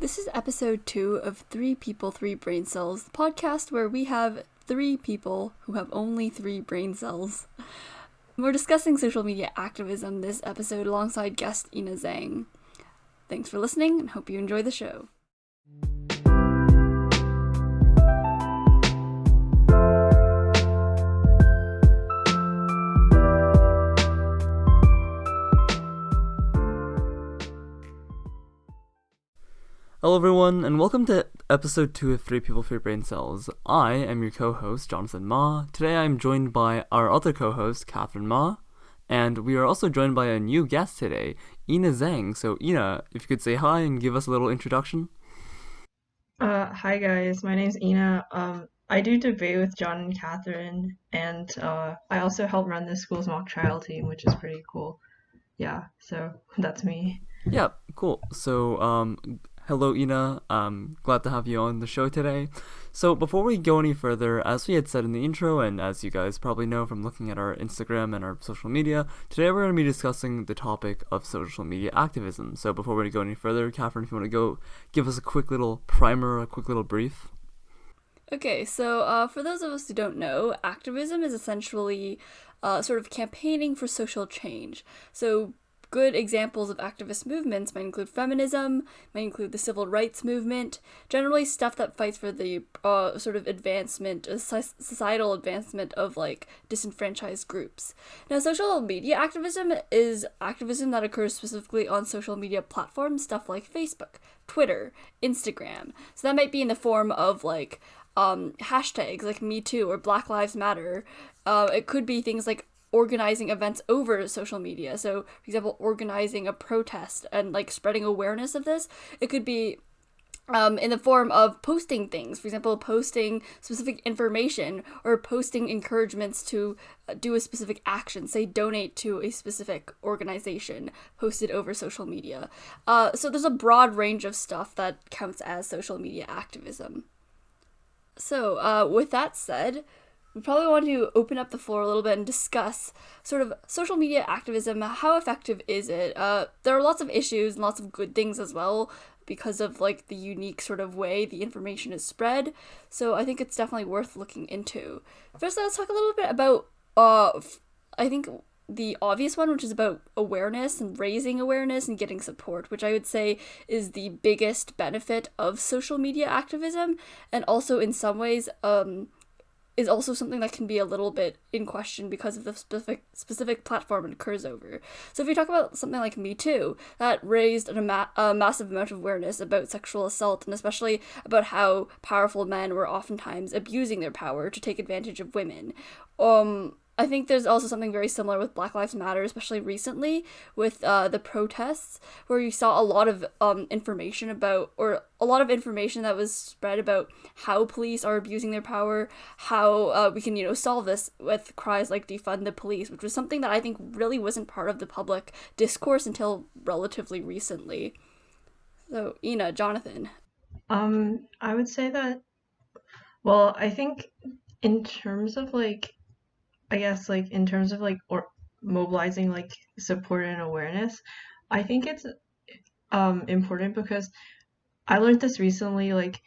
This is episode 2 of 3 People, 3 Brain Cells, the podcast where we have 3 people who have only 3 brain cells. We're discussing social media activism this episode alongside guest Ina Zhang. Thanks for listening and hope you enjoy the show. Hello everyone, and welcome to episode 2 of 3 People, 3 Brain Cells. I am your co-host, Jonathan Ma. Today I'm joined by our other co-host, Catherine Ma, and we are also joined by a new guest today, Ina Zhang. So Ina, if you could say hi and give us a little introduction. Hi guys, my name's Ina. I do debate with John and Catherine, and I also help run the school's mock trial team, which is pretty cool. Yeah, so that's me. Yeah, cool. So, hello Ina, glad to have you on the show today. So before we go any further, as we had said in the intro, and as you guys probably know from looking at our Instagram and our social media, today we're going to be discussing the topic of social media activism. So before we go any further, Catherine, if you want to go give us a quick little primer, a quick little brief. Okay, so for those of us who don't know, activism is essentially sort of campaigning for social change. So good examples of activist movements might include feminism, might include the civil rights movement, generally stuff that fights for the sort of advancement, societal advancement of like disenfranchised groups. Now, social media activism is activism that occurs specifically on social media platforms, stuff like Facebook, Twitter, Instagram. So that might be in the form of like hashtags like Me Too or Black Lives Matter. It could be things like organizing events over social media. So, for example, organizing a protest and like spreading awareness of this. It could be in the form of posting things, for example, posting specific information or posting encouragements to do a specific action, say donate to a specific organization posted over social media. So there's a broad range of stuff that counts as social media activism. So with that said, we probably want to open up the floor a little bit and discuss sort of social media activism. How effective is it? There are lots of issues and lots of good things as well because of like the unique sort of way the information is spread. So I think it's definitely worth looking into. First, let's talk a little bit about I think the obvious one, which is about awareness and raising awareness and getting support, which I would say is the biggest benefit of social media activism, and also in some ways is also something that can be a little bit in question because of the specific platform it occurs over. So if you talk about something like Me Too, that raised a massive amount of awareness about sexual assault, and especially about how powerful men were oftentimes abusing their power to take advantage of women. I think there's also something very similar with Black Lives Matter, especially recently with the protests, where you saw a lot of information about, or a lot of information that was spread about how police are abusing their power, how we can, solve this with cries like defund the police, which was something that I think really wasn't part of the public discourse until relatively recently. So, Ina, Jonathan. I would say that, well, I think in terms of or mobilizing like support and awareness, I think it's important because I learned this recently, like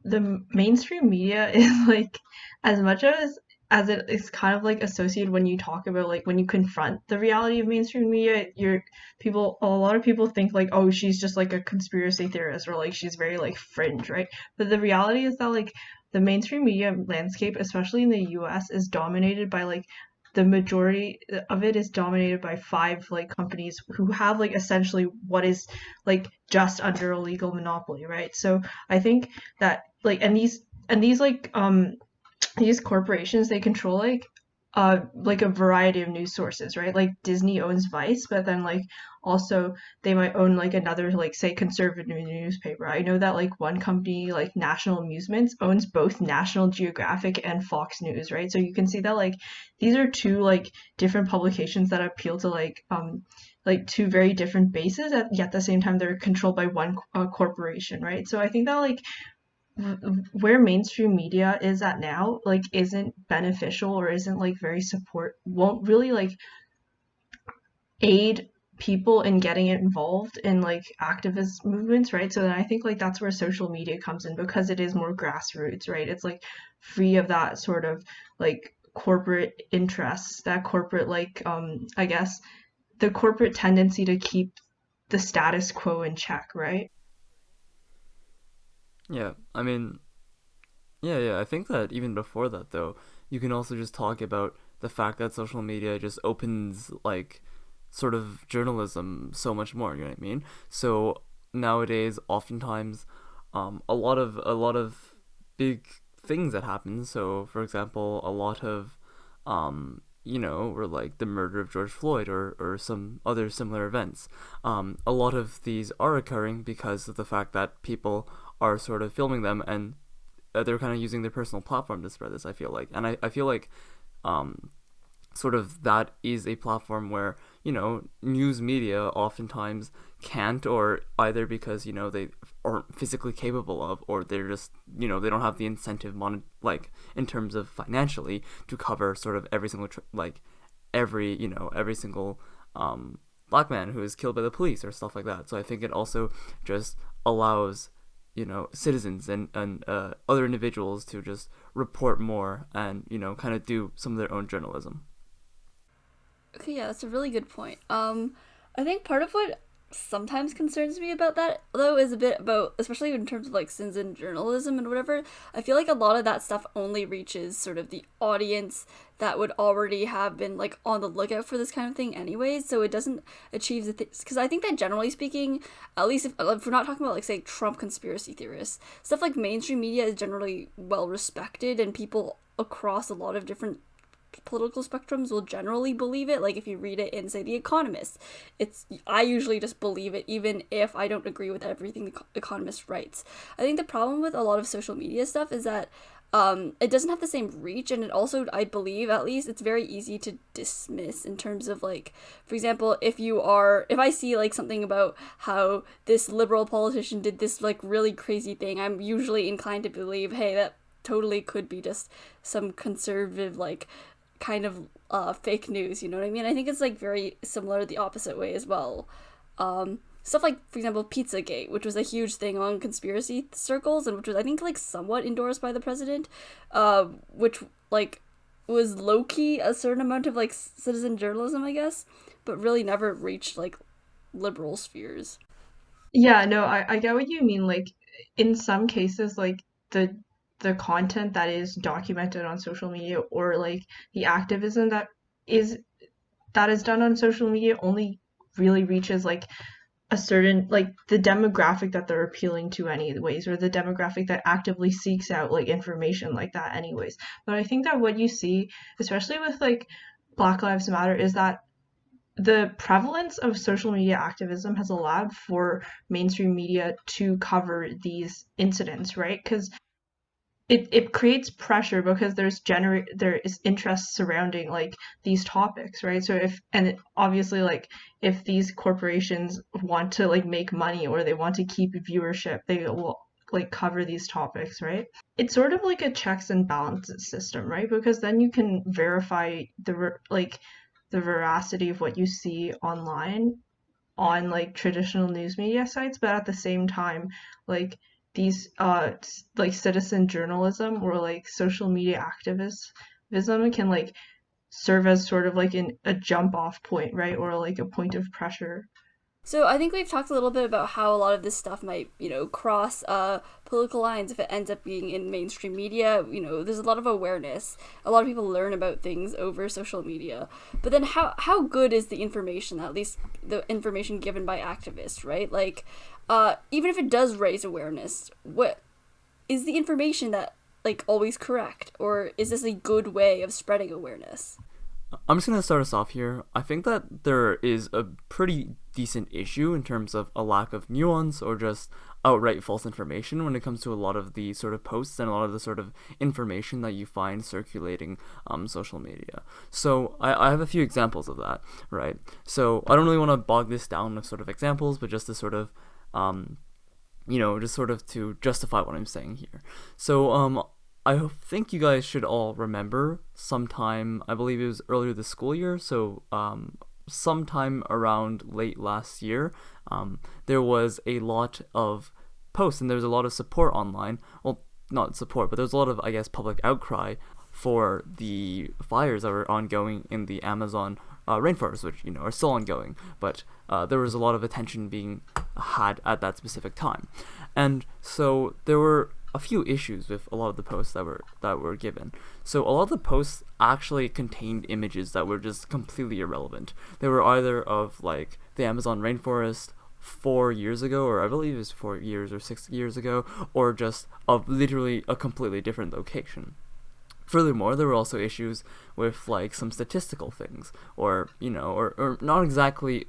the mainstream media is like, as much as it is kind of like associated when you talk about like when you confront the reality of mainstream media, a lot of people think like, oh, she's just like a conspiracy theorist, or like she's very like fringe, right? But the reality is that like the mainstream media landscape, especially in the US, is dominated by like the majority of it is dominated by 5 like companies who have like essentially what is like just under a legal monopoly, right? So I think that like these corporations, they control like a variety of news sources, right? Like Disney owns Vice, but then like also they might own like another like say conservative newspaper. I know that like one company, like National Amusements, owns both National Geographic and Fox News, right? So you can see that like these are 2 like different publications that appeal to like 2 very different bases, yet at the same time they're controlled by one corporation, right? So I think that like where mainstream media is at now like isn't beneficial or isn't like very won't really like aid people in getting involved in like activist movements, right? So then I think like that's where social media comes in because it is more grassroots, right? It's like free of that sort of like corporate interests, that corporate like I guess the corporate tendency to keep the status quo in check, right? Yeah, I mean, yeah, I think that even before that, though, you can also just talk about the fact that social media just opens, like, sort of journalism so much more, you know what I mean? So nowadays, oftentimes, a lot of big things that happen. So, for example, a lot of, or like the murder of George Floyd or some other similar events. A lot of these are occurring because of the fact that people are sort of filming them, and they're kind of using their personal platform to spread this. I feel like, and I feel like, um, sort of that is a platform where news media oftentimes can't, or either because they aren't physically capable of, or they're just they don't have the incentive like in terms of financially to cover sort of every single like every single black man who is killed by the police or stuff like that. So I think it also just allows citizens and other individuals to just report more and kind of do some of their own journalism. Okay, yeah, that's a really good point. I think part of what sometimes concerns me about that though is a bit about, especially in terms of like sins in journalism and whatever. I feel like a lot of that stuff only reaches sort of the audience that would already have been like on the lookout for this kind of thing anyways, so it doesn't achieve the things. Because I think that generally speaking, at least if we're not talking about like say Trump conspiracy theorists, stuff like mainstream media is generally well respected, and people across a lot of different political spectrums will generally believe it. Like if you read it in say The Economist, I usually just believe it even if I don't agree with everything the Economist writes. I think the problem with a lot of social media stuff is that it doesn't have the same reach, and it also, I believe at least, it's very easy to dismiss in terms of like, for example, if I see like something about how this liberal politician did this like really crazy thing, I'm usually inclined to believe, hey, that totally could be just some conservative like kind of fake news, you know what I mean? I think it's like very similar the opposite way as well. Stuff like, for example, Pizzagate, which was a huge thing on conspiracy circles, and which was, I think, like somewhat endorsed by the president, which like was low key a certain amount of like citizen journalism, I guess, but really never reached like liberal spheres. Yeah, no, I get what you mean. Like in some cases, like the the content that is documented on social media or like the activism is that is done on social media only really reaches like a certain like the demographic that they're appealing to anyways, or the demographic that actively seeks out like information like that anyways. But I think that what you see, especially with like Black Lives Matter, is that the prevalence of social media activism has allowed for mainstream media to cover these incidents, right? Because it creates pressure because there is interest surrounding like these topics, right? So if and it, obviously like if these corporations want to like make money or they want to keep viewership, they will like cover these topics, right? It's sort of like a checks and balances system, right? Because then you can verify like the veracity of what you see online on like traditional news media sites, but at the same time, like these like citizen journalism or like social media activism can like serve as sort of like a jump off point, right? Or like a point of pressure. So I think we've talked a little bit about how a lot of this stuff might, cross political lines if it ends up being in mainstream media. There's a lot of awareness. A lot of people learn about things over social media. But then how good is the information, at least the information given by activists, right? Like, even if it does raise awareness, what is the information that like always correct, or is this a good way of spreading awareness? I'm just gonna start us off here. I think that there is a pretty decent issue in terms of a lack of nuance or just outright false information when it comes to a lot of the sort of posts and a lot of the sort of information that you find circulating social media. So I have a few examples of that, right? So I don't really want to bog this down with sort of examples, but just to sort of just sort of to justify what I'm saying here. So I think you guys should all remember sometime, I believe it was earlier this school year, so sometime around late last year, there was a lot of posts and there was a lot of support online. Well, not support, but there was a lot of, I guess, public outcry for the fires that were ongoing in the Amazon rainforest, which, are still ongoing. But there was a lot of attention being had at that specific time. And so there were a few issues with a lot of the posts that were given. So a lot of the posts actually contained images that were just completely irrelevant. They were either of like the Amazon rainforest 4 years ago, or I believe it was 4 years or 6 years ago, or just of literally a completely different location. Furthermore, there were also issues with like some statistical things, or or not exactly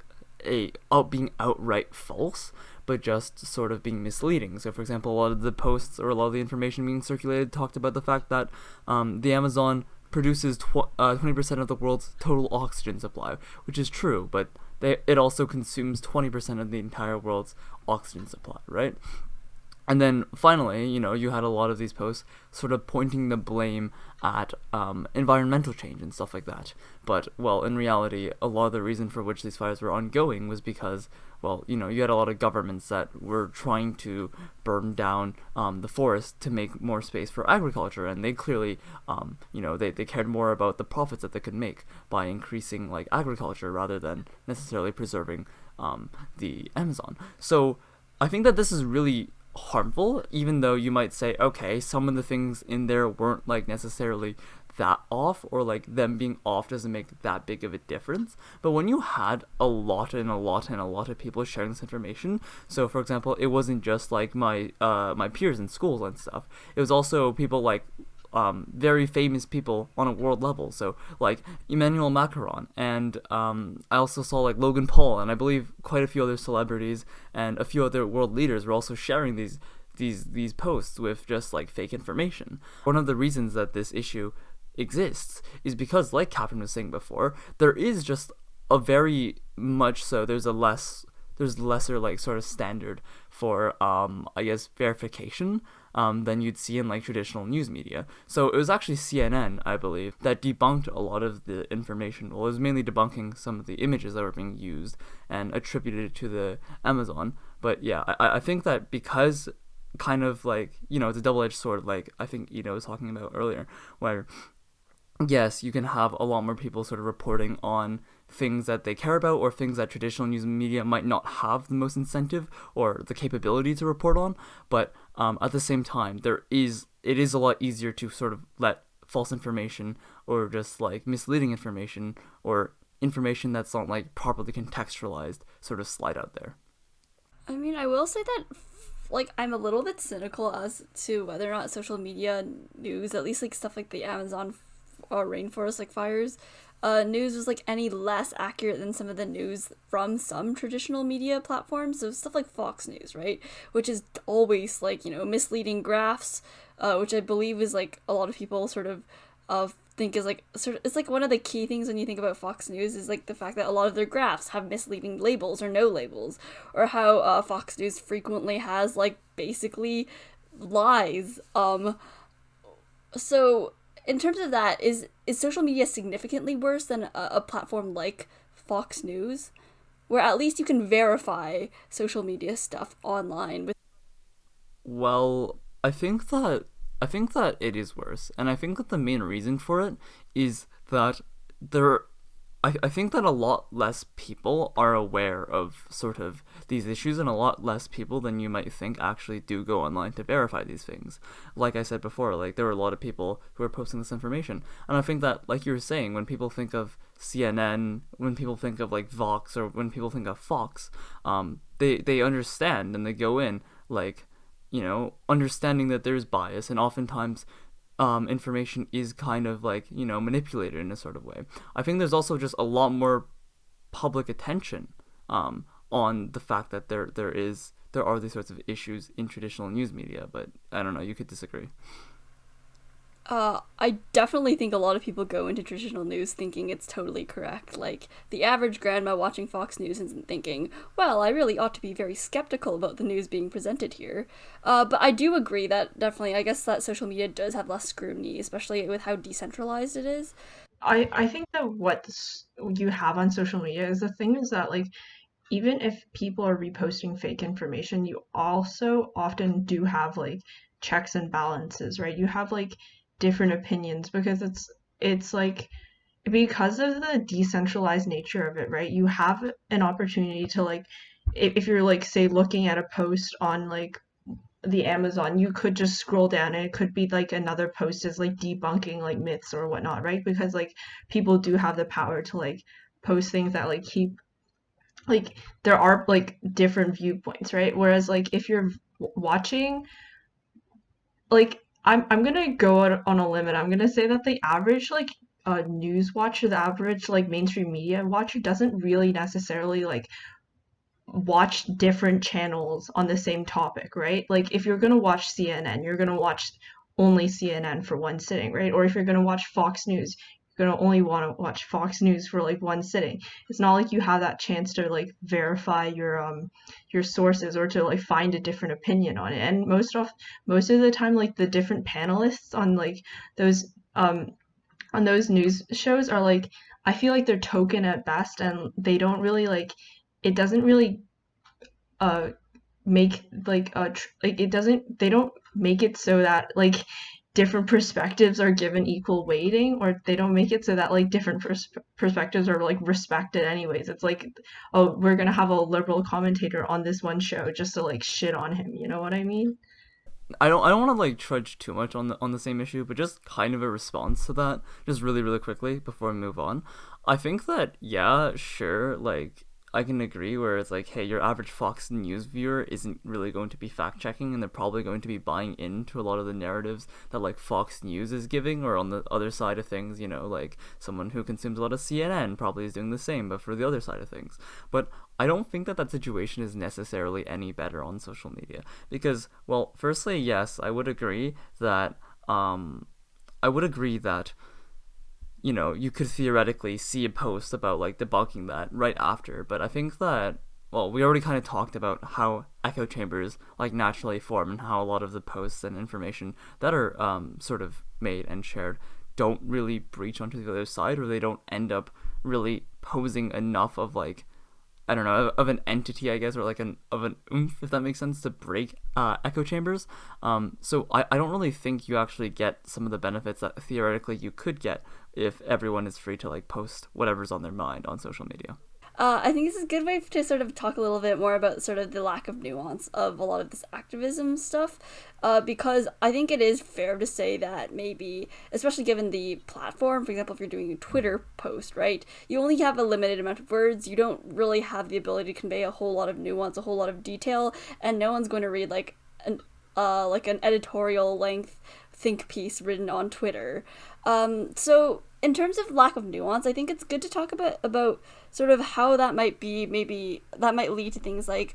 being outright false, but just sort of being misleading. So, for example, a lot of the posts or a lot of the information being circulated talked about the fact that the Amazon produces 20% of the world's total oxygen supply, which is true, but it also consumes 20% of the entire world's oxygen supply, right? And then finally, you had a lot of these posts sort of pointing the blame at environmental change and stuff like that. But, well, in reality, a lot of the reason for which these fires were ongoing was because, well, you had a lot of governments that were trying to burn down the forest to make more space for agriculture. And they clearly, they cared more about the profits that they could make by increasing, like, agriculture rather than necessarily preserving the Amazon. So I think that this is really harmful, even though you might say, okay, some of the things in there weren't like necessarily that off, or like them being off doesn't make that big of a difference. But when you had a lot of people sharing this information, so for example, it wasn't just like my peers in schools and stuff, it was also people like very famous people on a world level, so like Emmanuel Macron, and I also saw like Logan Paul, and I believe quite a few other celebrities and a few other world leaders were also sharing these posts with just like fake information. One of the reasons that this issue exists is because, like Catherine was saying before, there is just a very much so there's lesser like sort of standard for I guess verification than you'd see in like traditional news media. So it was actually CNN, I believe, that debunked a lot of the information. Well, it was mainly debunking some of the images that were being used and attributed it to the Amazon. But yeah, I think that because kind of like, it's a double-edged sword, like I think Ida was talking about earlier, where yes, you can have a lot more people sort of reporting on things that they care about or things that traditional news media might not have the most incentive or the capability to report on, but at the same time, it is a lot easier to sort of let false information or just like misleading information or information that's not like properly contextualized sort of slide out there. I mean, I will say that like I'm a little bit cynical as to whether or not social media news, at least like stuff like the Amazon rainforest like fires news, was like any less accurate than some of the news from some traditional media platforms. So stuff like Fox News, right, which is always like misleading graphs, which I believe is like a lot of people sort of think is like it's like one of the key things when you think about Fox News is like the fact that a lot of their graphs have misleading labels or no labels, or how Fox News frequently has like basically lies. So in terms of that, is social media significantly worse than a platform like Fox News, where at least you can verify social media stuff online? Well, I think that it is worse, and I think that the main reason for it is that I think that a lot less people are aware of sort of these issues, and a lot less people than you might think actually do go online to verify these things. Like I said before, like there were a lot of people who are posting this information, and I think that, like you were saying, when people think of CNN, when people think of like Vox, or when people think of Fox, they understand and they go in like, understanding that there's bias, and oftentimes information is kind of like, manipulated in a sort of way. I think there's also just a lot more public attention on the fact that there are these sorts of issues in traditional news media, but I don't know, you could disagree. I definitely think a lot of people go into traditional news thinking it's totally correct. Like, the average grandma watching Fox News isn't thinking, well, I really ought to be very skeptical about the news being presented here. But I do agree that definitely, I guess that social media does have less scrutiny, especially with how decentralized it is. I think that what you have on social media is the thing is that like even if people are reposting fake information, you also often do have like checks and balances, right? You have like different opinions because it's like because of the decentralized nature of it, right? You have an opportunity to like if you're like say looking at a post on like the Amazon, you could just scroll down and it could be like another post is like debunking like myths or whatnot, right? Because like people do have the power to like post things that like keep like there are like different viewpoints, right? Whereas like if you're watching like I'm gonna go out on a limit. I'm gonna say that the average like news watcher, the average like mainstream media watcher doesn't really necessarily like watch different channels on the same topic, right? Like if you're gonna watch CNN, you're gonna watch only CNN for one sitting, right? Or if you're gonna watch Fox News, you're gonna only want to watch Fox News for like one sitting. It's not like you have that chance to like verify your sources or to like find a different opinion on it. And most of the time, like the different panelists on like those on those news shows are like I feel like they're token at best and they don't really like it doesn't really uh make like like it doesn't they don't make it so that like different perspectives are given equal weighting or they don't make it so that like different perspectives are like respected anyways. It's like oh we're gonna have a liberal commentator on this one show just to like shit on him, you know what I mean? I don't want to like trudge too much on the same issue, but just kind of a response to that, just really quickly before we move on. I think that yeah, sure, like I can agree where it's like, hey, your average Fox News viewer isn't really going to be fact checking, and they're probably going to be buying into a lot of the narratives that like Fox News is giving, or on the other side of things, you know, like someone who consumes a lot of CNN probably is doing the same, but for the other side of things. But I don't think that that situation is necessarily any better on social media because, well, firstly, yes, I would agree that you know you could theoretically see a post about like debunking that right after, but I think that well, we already kind of talked about how echo chambers like naturally form and how a lot of the posts and information that are sort of made and shared don't really breach onto the other side or they don't end up really posing enough of like I don't know of an entity, I guess, or like an of an oomph, if that makes sense, to break echo chambers. So I don't really think you actually get some of the benefits that theoretically you could get if everyone is free to like post whatever's on their mind on social media. I think this is a good way to sort of talk a little bit more about sort of the lack of nuance of a lot of this activism stuff, because I think it is fair to say that maybe, especially given the platform, for example, if you're doing a Twitter post, right, you only have a limited amount of words, you don't really have the ability to convey a whole lot of nuance, a whole lot of detail, and no one's going to read like an editorial length think piece written on Twitter. So in terms of lack of nuance, I think it's good to talk about sort of how that might be maybe that might lead to things like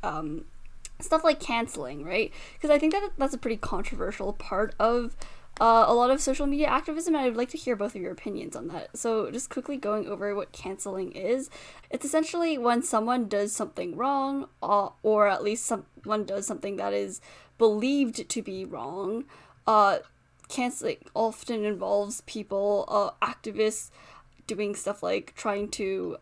stuff like canceling, right? Because I think that that's a pretty controversial part of a lot of social media activism, and I would like to hear both of your opinions on that. So, just quickly going over what canceling is, it's essentially when someone does something wrong, or at least someone does something that is believed to be wrong. Canceling often involves people, activists, doing stuff like trying to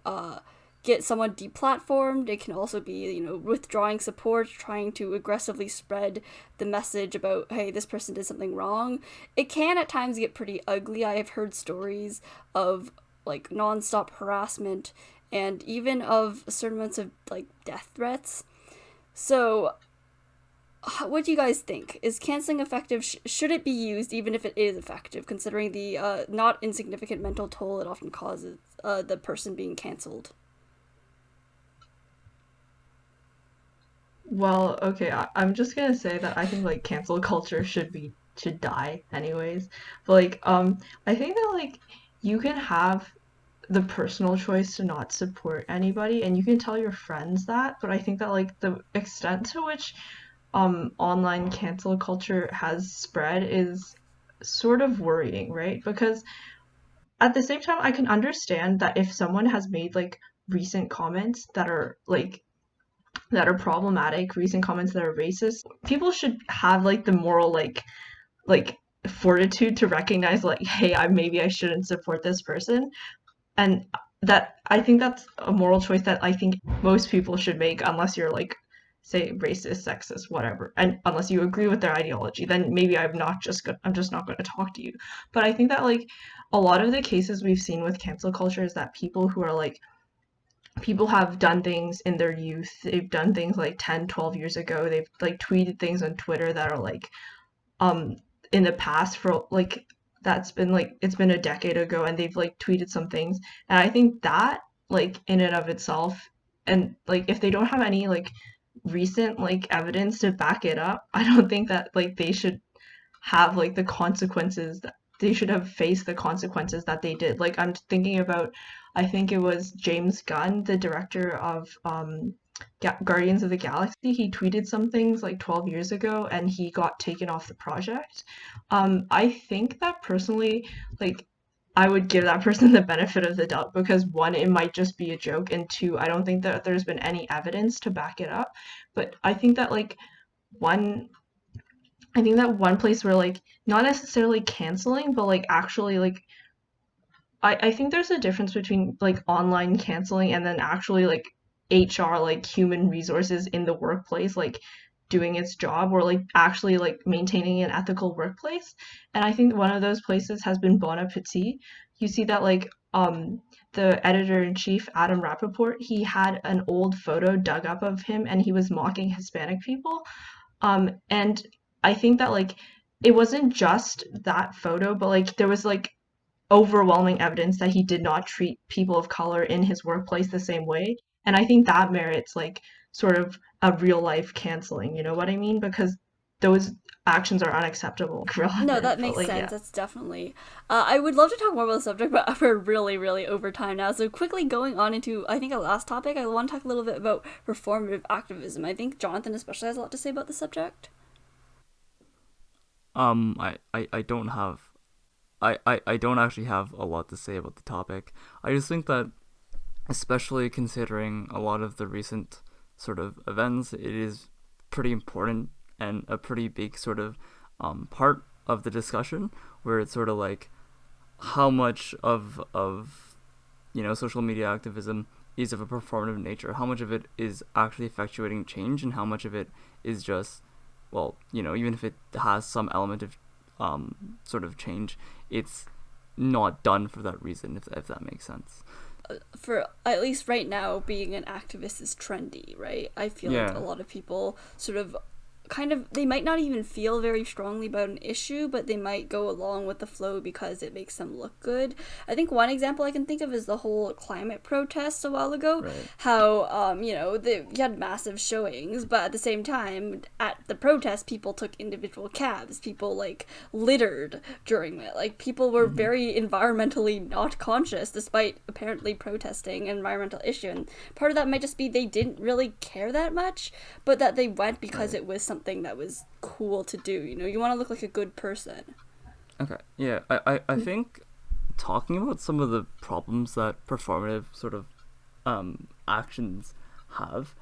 get someone deplatformed. It can also be, you know, withdrawing support, trying to aggressively spread the message about, hey, this person did something wrong. It can at times get pretty ugly. I have heard stories of like nonstop harassment and even of certain amounts of like death threats. So what do you guys think? Is canceling effective? Should it be used even if it is effective, considering the not insignificant mental toll it often causes the person being cancelled? Well, okay, I'm just gonna say that I think like cancel culture should die anyways. But like I think that like you can have the personal choice to not support anybody and you can tell your friends that, but I think that like the extent to which online cancel culture has spread is sort of worrying, right? Because at the same time I can understand that if someone has made like recent comments that are problematic, recent comments that are racist, people should have like the moral like fortitude to recognize like, hey, maybe I shouldn't support this person. And that, I think that's a moral choice that I think most people should make, unless you're like, say, racist, sexist, whatever, and unless you agree with their ideology, then maybe I'm just not going to talk to you. But I think that like a lot of the cases we've seen with cancel culture is that people who are like, people have done things in their youth, they've done things like 10, 12 years ago, they've like tweeted things on Twitter that are like um in the past for like, that's been like, it's been a decade ago, and they've like tweeted some things. And I think that like in and of itself, and like if they don't have any like recent like evidence to back it up, I don't think that like they should have like the consequences that they should have faced the consequences that they did. Like I'm thinking about, I think it was James Gunn, the director of Guardians of the Galaxy. He tweeted some things like 12 years ago, and he got taken off the project. I think that personally, like, I would give that person the benefit of the doubt, because one, it might just be a joke, and two, I don't think that there's been any evidence to back it up. But I think that like one I think that one place where like not necessarily canceling, but like actually like I think there's a difference between like online canceling and then actually like HR, like human resources in the workplace, like doing its job, or like actually like maintaining an ethical workplace. And I think one of those places has been Bon Appetit. You see that like the editor-in-chief Adam Rappaport, he had an old photo dug up of him, and he was mocking Hispanic people. And I think that like it wasn't just that photo, but like there was like overwhelming evidence that he did not treat people of color in his workplace the same way. And I think that merits like sort of a real life canceling, you know what I mean? Because those actions are unacceptable. No, that But makes like, sense. yeah. That's definitely. I would love to talk more about the subject, but we're really, really over time now. So quickly going on into, I think, a last topic, I want to talk a little bit about performative activism. I think Jonathan especially has a lot to say about the subject. I don't have I don't actually have a lot to say about the topic. I just think that, especially considering a lot of the recent sort of events, it is pretty important and a pretty big sort of part of the discussion, where it's sort of like how much of social media activism is of a performative nature, how much of it is actually effectuating change, and how much of it is just, well, even if it has some element of sort of change, it's not done for that reason, if that makes sense. For at least right now, being an activist is trendy, right? I feel like a lot of people sort of kind of, they might not even feel very strongly about an issue, but they might go along with the flow because it makes them look good. I think one example I can think of is the whole climate protests a while ago. Right. How they had massive showings, but at the same time at the protest people took individual cabs, people like littered during it, like people were very environmentally not conscious despite apparently protesting an environmental issue. And part of that might just be they didn't really care that much, but that they went because it was something that was cool to do. You want to look like a good person. Okay, yeah, I think talking about some of the problems that performative sort of actions have,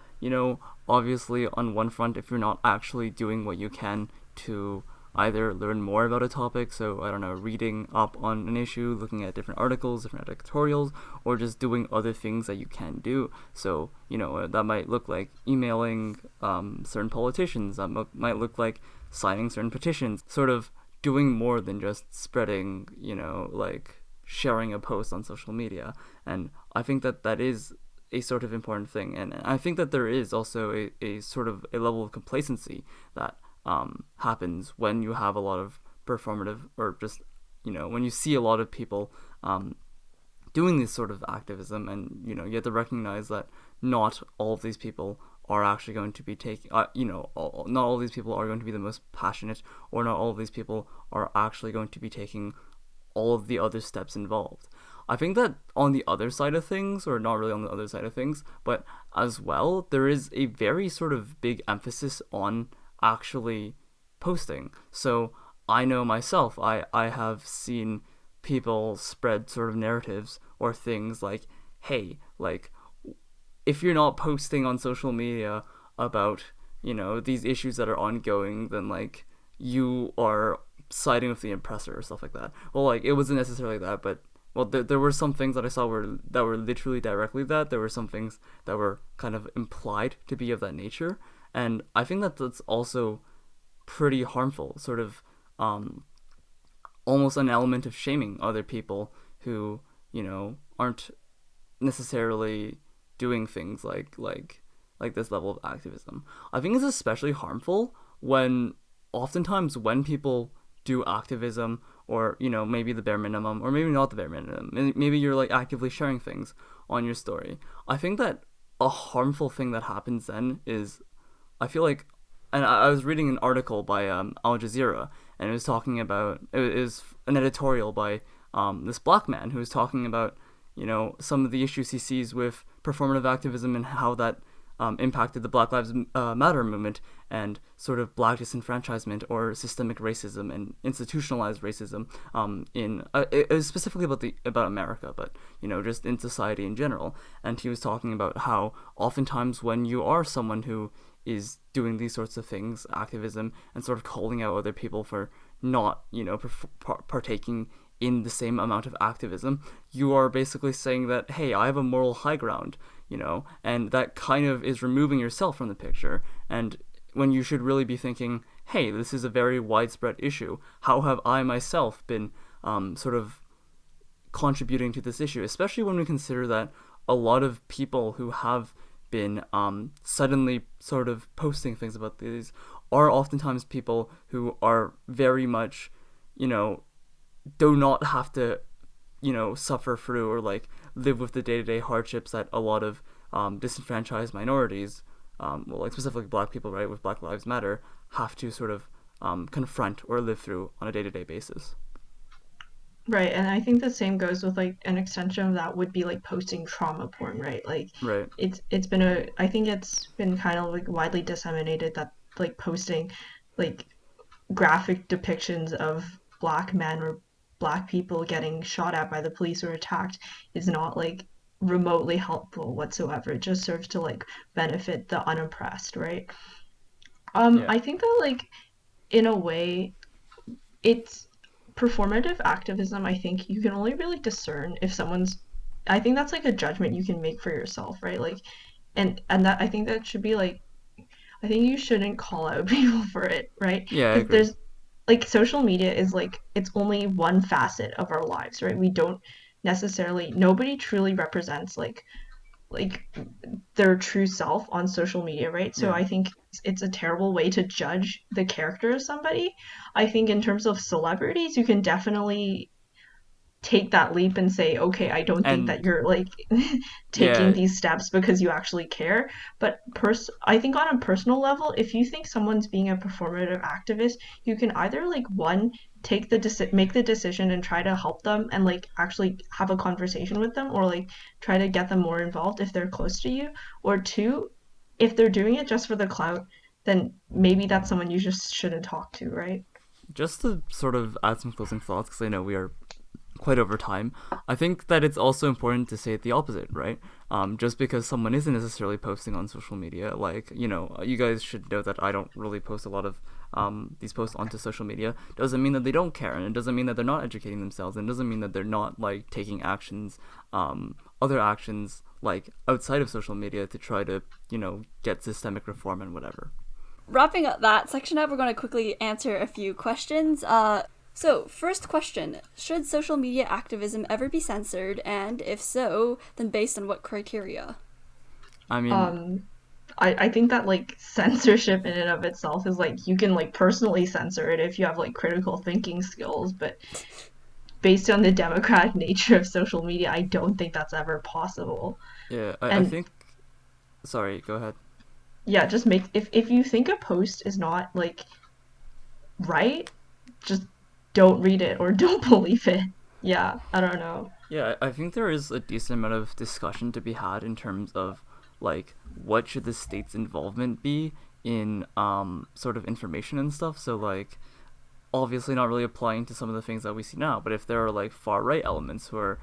obviously on one front, if you're not actually doing what you can to either learn more about a topic, so I don't know, reading up on an issue, looking at different articles, different editorials, or just doing other things that you can do. So, that might look like emailing certain politicians, that might look like signing certain petitions, sort of doing more than just spreading, like sharing a post on social media. And I think that is a sort of important thing. And I think that there is also a sort of a level of complacency that happens when you have a lot of performative, or just when you see a lot of people doing this sort of activism, and you have to recognize that not all of these people are actually going to be taking not all of these people are going to be the most passionate, or not all of these people are actually going to be taking all of the other steps involved. I think that on the other side of things, or not really on the other side of things, but as well, there is a very sort of big emphasis on actually posting. So I know myself, I have seen people spread sort of narratives or things like, hey, like, if you're not posting on social media about, these issues that are ongoing, then like you are siding with the oppressor or stuff like that. Well, like it wasn't necessarily that, but well, there were some things that I saw that were literally directly that. There were some things that were kind of implied to be of that nature, and I think that that's also pretty harmful. Sort of, almost an element of shaming other people who aren't necessarily doing things like this level of activism. I think it's especially harmful when oftentimes when people do activism, or maybe the bare minimum, or maybe not the bare minimum, maybe you're like actively sharing things on your story. I think that a harmful thing that happens then is, I feel like, and I was reading an article by Al Jazeera, and it was talking about, it was an editorial by this black man who was talking about some of the issues he sees with performative activism and how that impacted the Black Lives Matter movement and sort of black disenfranchisement or systemic racism and institutionalized racism it was specifically about America, but just in society in general. And he was talking about how oftentimes when you are someone who is doing these sorts of things, activism, and sort of calling out other people for not partaking in the same amount of activism, you are basically saying that, hey, I have a moral high ground, and that kind of is removing yourself from the picture. And when you should really be thinking, hey, this is a very widespread issue. How have I myself been sort of contributing to this issue? Especially when we consider that a lot of people who have been suddenly sort of posting things about these are oftentimes people who are very much, do not have to, suffer through or like live with the day-to-day hardships that a lot of disenfranchised minorities, like specifically black people, right, with Black Lives Matter, have to sort of confront or live through on a day-to-day basis. Right, and I think the same goes with like an extension of that would be like posting trauma porn, right? Like Right. I think it's been kind of like widely disseminated that like posting like graphic depictions of black men or black people getting shot at by the police or attacked is not like remotely helpful whatsoever. It just serves to like benefit the unoppressed, right? Yeah. I think that like in a way it's performative activism. I think you can only really discern if someone's, I think that's like a judgment you can make for yourself, right? Like and that I think that should be like, I think you shouldn't call out people for it, right? Yeah, I Because agree. there's like social media is like it's only one facet of our lives, right? We don't necessarily, nobody truly represents like their true self on social media, right? So Yeah. I think it's a terrible way to judge the character of somebody. I think in terms of celebrities, you can definitely take that leap and say, okay, I don't think that And you're like taking yeah, these steps because you actually care. But I think on a personal level, if you think someone's being a performative activist, you can either like one make the decision and try to help them and like actually have a conversation with them, or like try to get them more involved if they're close to you, or two, if they're doing it just for the clout, then maybe that's someone you just shouldn't talk to, right? just to sort of add some closing thoughts, because I know we are quite over time, I think that it's also important to say the opposite, right? Just because someone isn't necessarily posting on social media, like, you guys should know that I don't really post a lot of these posts onto social media, doesn't mean that they don't care, and it doesn't mean that they're not educating themselves, and it doesn't mean that they're not, like, taking actions, other actions, like, outside of social media to try to, get systemic reform and whatever. Wrapping up that section up, we're going to quickly answer a few questions. So, first question, should social media activism ever be censored, and if so, then based on what criteria? I mean, Um, I think that like censorship in and of itself is like you can like personally censor it if you have like critical thinking skills, but based on the democratic nature of social media, I don't think that's ever possible. yeah, I And think, sorry, go ahead. yeah, just make, if you think a post is not like right, just don't read it or don't believe it. Yeah, I don't know. Yeah, I think there is a decent amount of discussion to be had in terms of like what should the state's involvement be in sort of information and stuff. So like obviously not really applying to some of the things that we see now, but if there are like far right elements who are,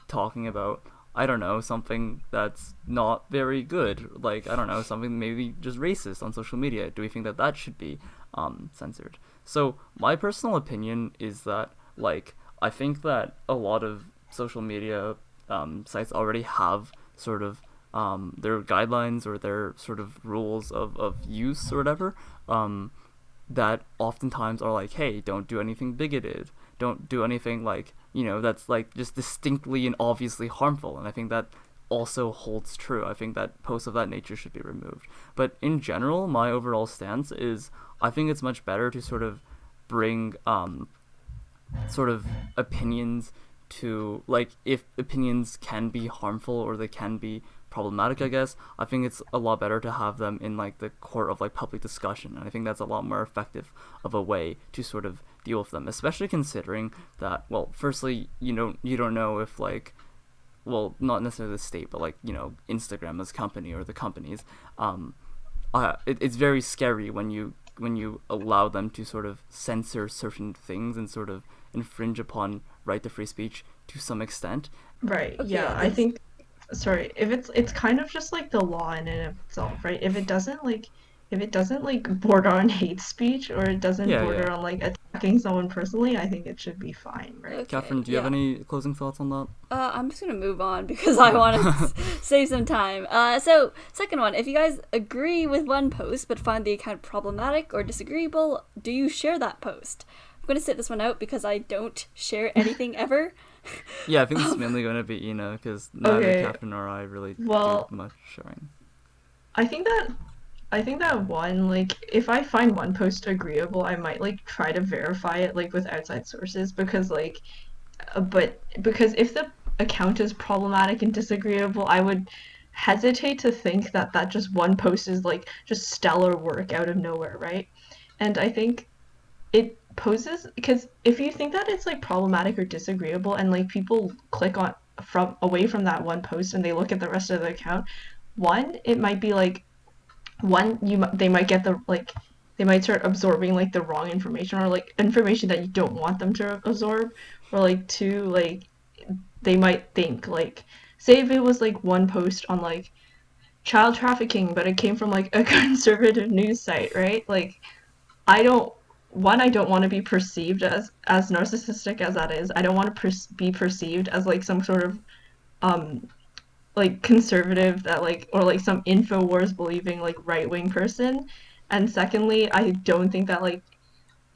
talking about, I don't know, something that's not very good, like I don't know, something maybe just racist on social media, do we think that that should be censored. So my personal opinion is that, like, I think that a lot of social media sites already have sort of their guidelines or their sort of rules of use or whatever, that oftentimes are like, hey, don't do anything bigoted, don't do anything like, that's like just distinctly and obviously harmful. And I think that also holds true. I think that posts of that nature should be removed. But in general, my overall stance is I think it's much better to sort of bring sort of opinions to, like, if opinions can be harmful or they can be problematic, I guess, I think it's a lot better to have them in, like, the court of, like, public discussion. And I think that's a lot more effective of a way to sort of deal with them, especially considering that, well, firstly, you don't know if, like, well, not necessarily the state, but, like, Instagram as a company or the companies, it's very scary when you allow them to sort of censor certain things and sort of infringe upon right to free speech to some extent. Right. Okay, Yeah, I think, sorry, if it's kind of just like the law in and of itself, right? If it doesn't like border on hate speech, or it doesn't Yeah, border yeah. on like attacking someone personally, I think it should be fine, right? Okay, Catherine, do you have any closing thoughts on that? I'm just gonna move on because I want to save some time. So, second one, if you guys agree with one post but find the account problematic or disagreeable, do you share that post? I'm gonna sit this one out because I don't share anything ever. Yeah, I think this is mainly going to be Ina, because neither Okay. Catherine or I really Well, do much sharing. I think that one, like, if I find one post agreeable, I might like try to verify it like with outside sources, because like but because if the account is problematic and disagreeable, I would hesitate to think that just one post is like just stellar work out of nowhere, right? And I think it poses, because if you think that it's like problematic or disagreeable and like people click on from away from that one post and they look at the rest of the account, one, it might be like, they might get the, like, they might start absorbing like the wrong information, or like information that you don't want them to absorb, or like two, like they might think, like, say if it was like one post on like child trafficking but it came from like a conservative news site, right? Like, I don't want to be perceived as narcissistic as that is. I don't want to be perceived as like some sort of um like conservative, that like, or like some InfoWars believing like right-wing person. And secondly, I don't think that like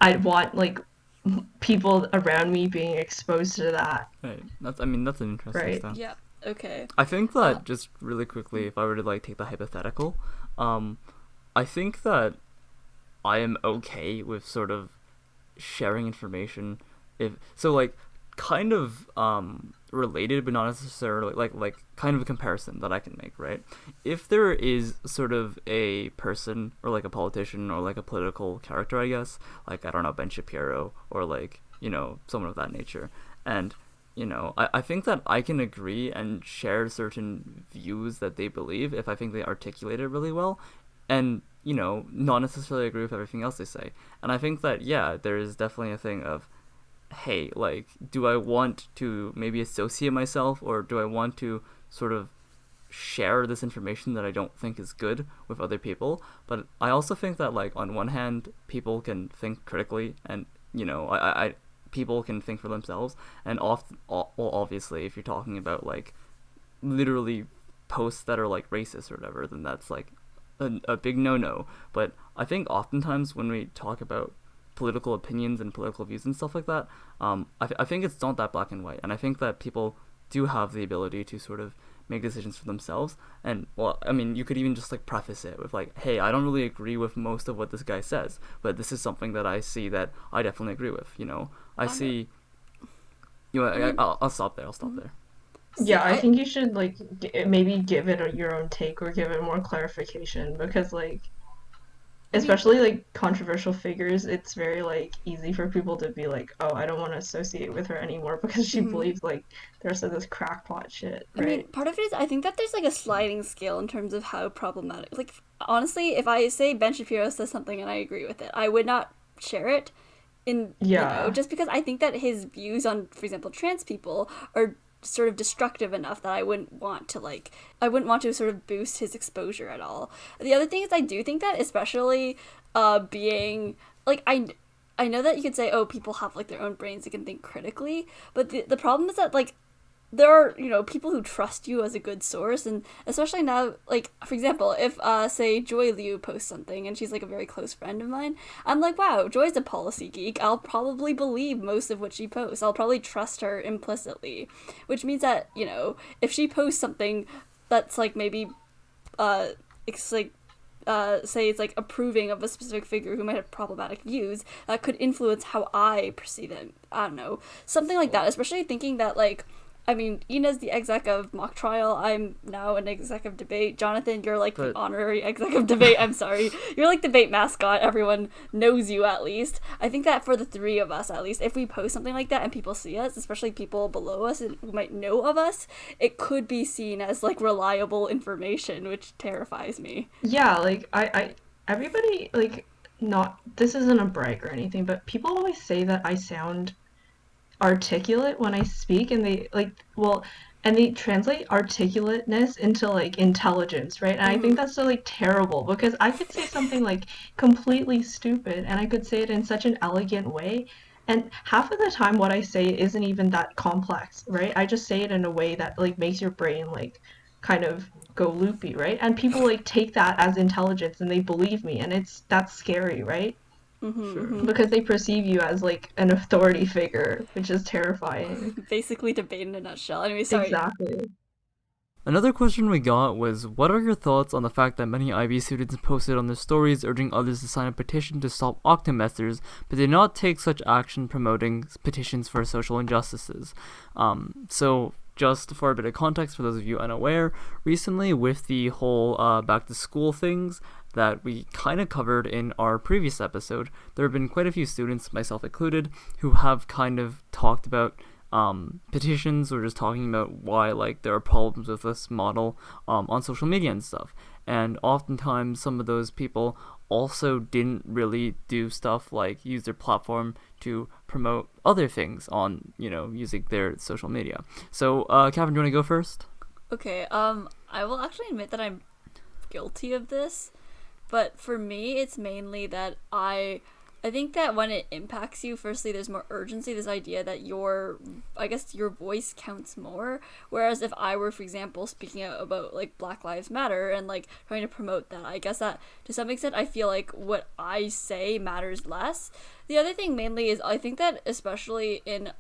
I'd want like people around me being exposed to that, Right. That's an interesting right? stance. Yeah. Okay. I think that, just really quickly, if I were to, like, take the hypothetical, I think that I am okay with sort of sharing information, if so, like, kind of related but not necessarily, like kind of a comparison that I can make, right? If there is sort of a person or like a politician or like a political character, I guess, like, I don't know, Ben Shapiro, or like, someone of that nature, and I think that I can agree and share certain views that they believe if I think they articulate it really well, and not necessarily agree with everything else they say. And I think that, yeah, there is definitely a thing of, hey, like, do I want to maybe associate myself, or do I want to sort of share this information that I don't think is good with other people? But I also think that, like, on one hand, people can think critically, and I people can think for themselves, and well, obviously, if you're talking about, like, literally posts that are like racist or whatever, then that's like a big no-no. But I think oftentimes when we talk about political opinions and political views and stuff like that, I think it's not that black and white, and I think that people do have the ability to sort of make decisions for themselves. And, well, I mean, you could even just like preface it with like, hey, I don't really agree with most of what this guy says, but this is something that I see that I definitely agree with. I see. I'll stop there. Yeah, I think you should like maybe give it your own take, or give it more clarification, because like, especially like controversial figures, it's very like easy for people to be like, oh, I don't want to associate with her anymore because she believes like the rest of this crackpot shit, I mean, right? part of it is I think that there's like a sliding scale in terms of how problematic. Like, honestly, if I say Ben Shapiro says something and I agree with it, I would not share it. Yeah. Just because I think that his views on, for example, trans people are sort of destructive enough that I wouldn't want to sort of boost his exposure at all. The other thing is I do think that, especially being like I know that you could say, oh, people have like their own brains, they can think critically, but the problem is that like there are, you know, people who trust you as a good source, and especially now, like, for example, if say Joy Liu posts something and she's like a very close friend of mine, I'm like, wow, Joy's a policy geek, I'll probably believe most of what she posts, I'll probably trust her implicitly, which means that, you know, if she posts something that's like maybe it's like say it's like approving of a specific figure who might have problematic views, that could influence how I perceive it. I don't know, something like that, especially thinking that like, I mean, Ina's the exec of Mock Trial. I'm now an exec of Debate. Jonathan, you're like the honorary exec of Debate. I'm sorry. You're like Debate mascot. Everyone knows you at least. I think that for the three of us, at least, if we post something like that and people see us, especially people below us who might know of us, it could be seen as like reliable information, which terrifies me. Yeah, like everybody like not this isn't a brag or anything, but people always say that I sound articulate when I speak, and they like well and they translate articulateness into like intelligence, right? And I think that's so like terrible because I could say something like completely stupid and I could say it in such an elegant way, and half of the time what I say isn't even that complex, right? I just say it in a way that like makes your brain like kind of go loopy, right? And people like take that as intelligence and they believe me, and that's scary, right? Because they perceive you as like an authority figure, which is terrifying. Basically, Debate in a nutshell. Anyway, sorry. Exactly. Another question we got was, what are your thoughts on the fact that many IB students posted on their stories urging others to sign a petition to stop octomessers, but did not take such action promoting petitions for social injustices? So just for a bit of context for those of you unaware, recently with the whole back to school things that we kind of covered in our previous episode, there have been quite a few students, myself included, who have kind of talked about petitions or just talking about why like there are problems with this model on social media and stuff. And oftentimes some of those people also didn't really do stuff like use their platform to promote other things on, you know, using their social media. So, Catherine, do you want to go first? Okay, I will actually admit that I'm guilty of this, but for me, it's mainly that I think that when it impacts you, firstly, there's more urgency, this idea that your voice counts more, whereas if I were, for example, speaking out about, like, Black Lives Matter and, like, trying to promote that, I guess that, to some extent, I feel like what I say matters less. The other thing, mainly, is I think that, especially in,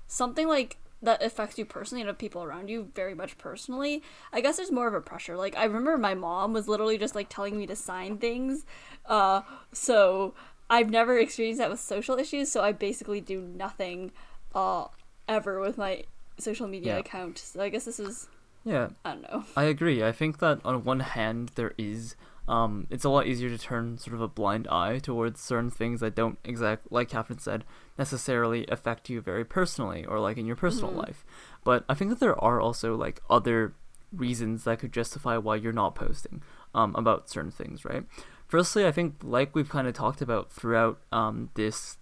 something, like, that affects you personally and of people around you very much personally, I guess there's more of a pressure. Like, I remember my mom was literally just, like, telling me to sign things, so I've never experienced that with social issues, so I basically do nothing ever with my social media account. So I guess this is... Yeah. I don't know. I agree. I think that on one hand, there is... it's a lot easier to turn sort of a blind eye towards certain things that don't like Catherine said, necessarily affect you very personally or like in your personal life. But I think that there are also like other reasons that could justify why you're not posting about certain things, right? Firstly, I think, like we've kind of talked about throughout this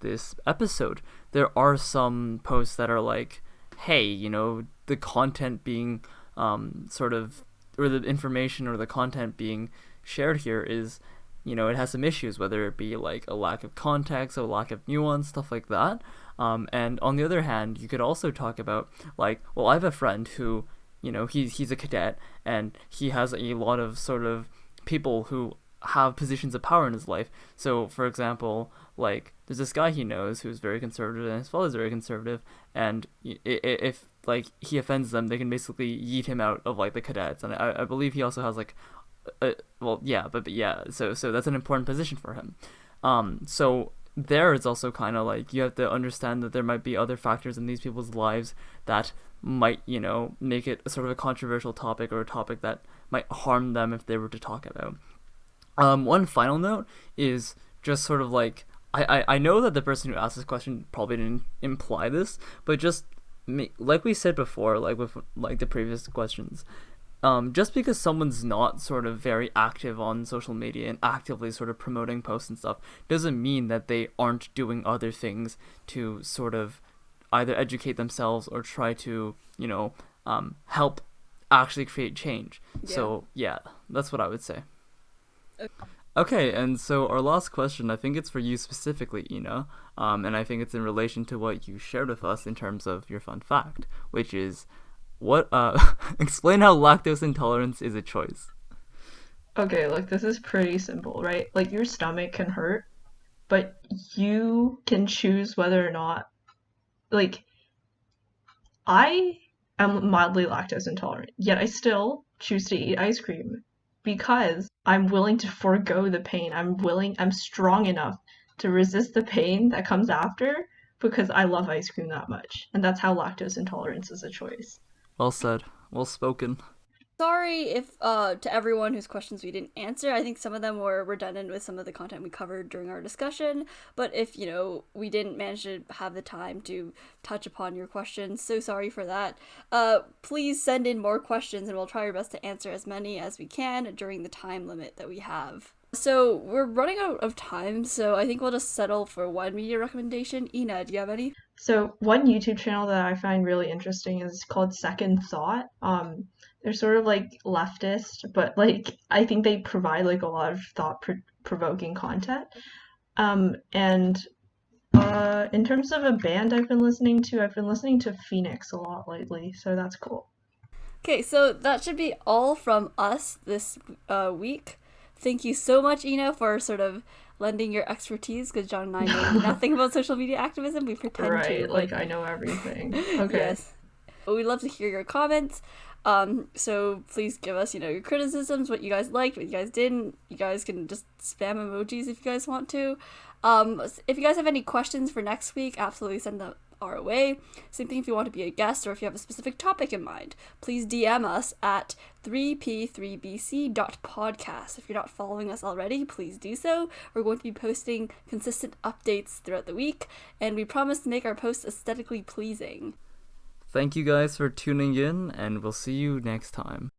episode, there are some posts that are like, hey, you know, the content being or the information or the content being shared here is, you know, it has some issues, whether it be like a lack of context, a lack of nuance, stuff like that. And on the other hand, you could also talk about, like, well, I have a friend who, you know, he's a cadet, and he has a lot of sort of people who have positions of power in his life. So, for example, like, there's this guy he knows who's very conservative, and his father's very conservative, and if like he offends them, they can basically yeet him out of like the cadets. And I believe he also has like, so that's an important position for him. So there it's also kind of like you have to understand that there might be other factors in these people's lives that might, you know, make it a sort of a controversial topic or a topic that might harm them if they were to talk about. One final note is just sort of like, I know that the person who asked this question probably didn't imply this, but just like we said before, like with like the previous questions, just because someone's not sort of very active on social media and actively sort of promoting posts and stuff doesn't mean that they aren't doing other things to sort of either educate themselves or try to, you know, help actually create change. Yeah. So yeah, that's what I would say. Okay, and so our last question, I think it's for you specifically, Ina, and I think it's in relation to what you shared with us in terms of your fun fact, which is what explain how lactose intolerance is a choice. Okay, like this is pretty simple, right? Like your stomach can hurt, but you can choose whether or not, like, I am mildly lactose intolerant, yet I still choose to eat ice cream because I'm willing to forego the pain. I'm strong enough to resist the pain that comes after because I love ice cream that much. And that's how lactose intolerance is a choice. Well said. Well spoken. Sorry if to everyone whose questions we didn't answer. I think some of them were redundant with some of the content we covered during our discussion. But if, we didn't manage to have the time to touch upon your questions, so sorry for that. Please send in more questions and we'll try our best to answer as many as we can during the time limit that we have. So we're running out of time, so I think we'll just settle for one media recommendation. Ina, do you have any? So one YouTube channel that I find really interesting is called Second Thought. They're sort of like leftist, but like I think they provide like a lot of thought-provoking content. And in terms of a band I've been listening to Phoenix a lot lately, so that's cool. Okay, so that should be all from us this week. Thank you so much, Ina, for sort of lending your expertise, because John and I know nothing about social media activism. We pretend Right, to. like I know everything. Okay. Yes. We'd love to hear your comments. So please give us, your criticisms, what you guys liked, what you guys didn't. You guys can just spam emojis if you guys want to. If you guys have any questions for next week, absolutely send them our way. Same thing if you want to be a guest or if you have a specific topic in mind. Please DM us at 3p3bc.podcast. If you're not following us already, please do so. We're going to be posting consistent updates throughout the week, and we promise to make our posts aesthetically pleasing. Thank you guys for tuning in, and we'll see you next time.